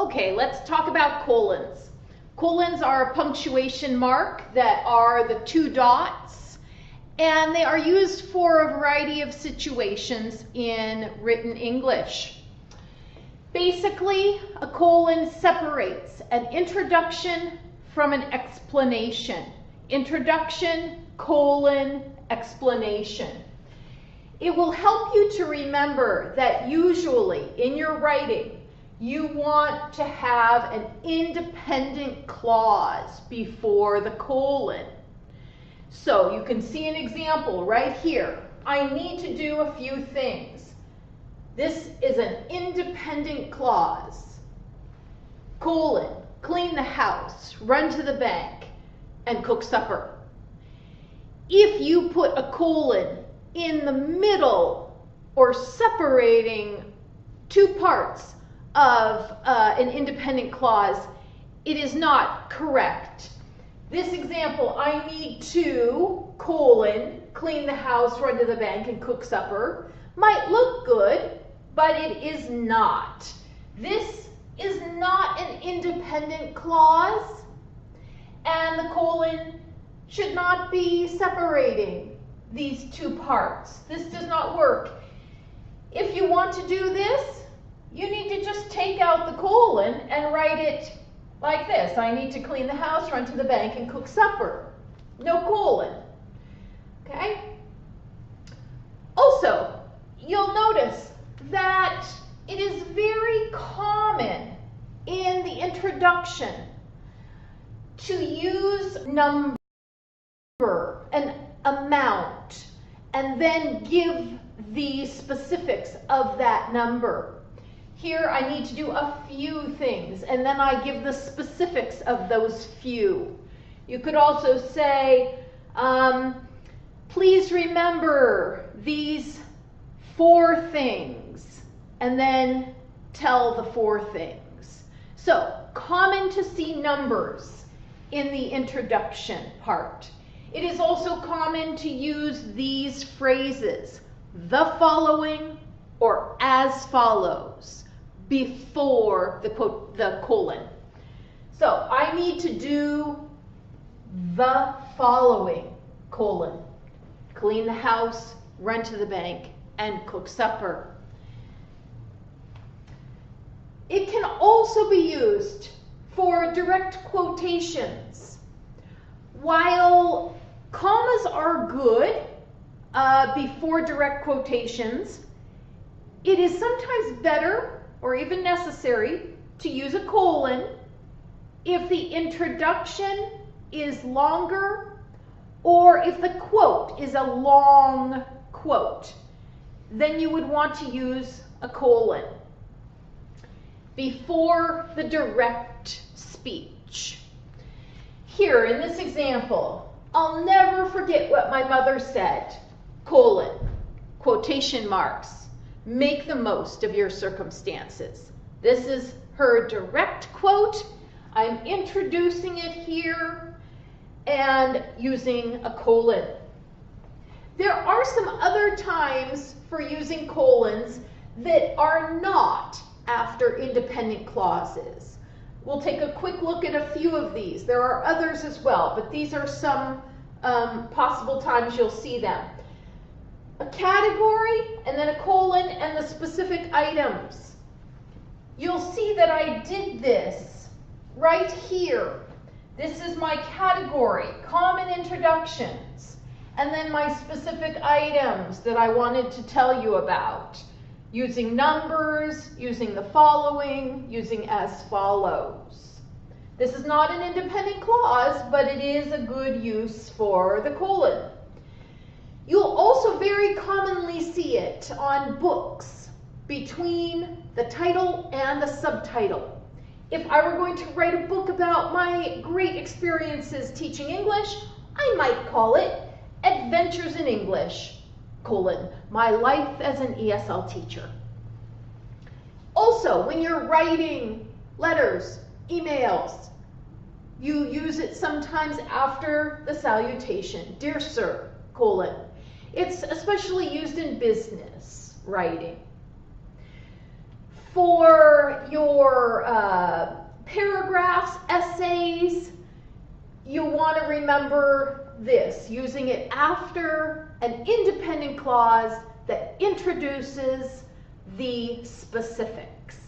Okay, let's talk about colons. Colons are a punctuation mark that are the two dots, and they are used for a variety of situations in written English. Basically, a colon separates an introduction from an explanation. Introduction, colon, explanation. It will help you to remember that usually in your writing, you want to have an independent clause before the colon. So you can see an example right here. I need to do a few things. This is an independent clause. Colon, clean the house, run to the bank, and cook supper. If you put a colon in the middle or separating two parts of an independent clause, it is not correct. This example, I need to, colon, clean the house, run to the bank, and cook supper, might look good, but it is not. This is not an independent clause, and the colon should not be separating these two parts. This does not work. If you want to do this, you need to just take out the colon and write it like this. I need to clean the house, run to the bank, and cook supper. No colon. Okay? Also, you'll notice that it is very common in the introduction to use number, an amount, and then give the specifics of that number. Here I need to do a few things, and then I give the specifics of those few. You could also say, please remember these 4 things, and then tell the 4 things. So, common to see numbers in the introduction part. It is also common to use these phrases, the following or as follows, before the colon. So I need to do the following, colon, clean the house, run to the bank, and cook supper. It can also be used for direct quotations. While commas are good before direct quotations, it is sometimes better or even necessary to use a colon if the introduction is longer or if the quote is a long quote. Then you would want to use a colon before the direct speech. Here in this example, I'll never forget what my mother said, colon, quotation marks, make the most of your circumstances. This is her direct quote. I'm introducing it here and using a colon. There are some other times for using colons that are not after independent clauses. We'll take a quick look at a few of these. There are others as well, but these are some possible times you'll see them. A category and then a colon and the specific items. You'll see that I did this right here. This is my category, common introductions, and then my specific items that I wanted to tell you about. Using numbers, using the following, using as follows. This is not an independent clause, but it is a good use for the colon. You'll also very commonly see it on books between the title and the subtitle. If I were going to write a book about my great experiences teaching English, I might call it Adventures in English, colon, my life as an ESL teacher. Also, when you're writing letters, emails, you use it sometimes after the salutation, dear sir, colon. It's especially used in business writing. For your paragraphs, essays, you want to remember this, using it after an independent clause that introduces the specifics.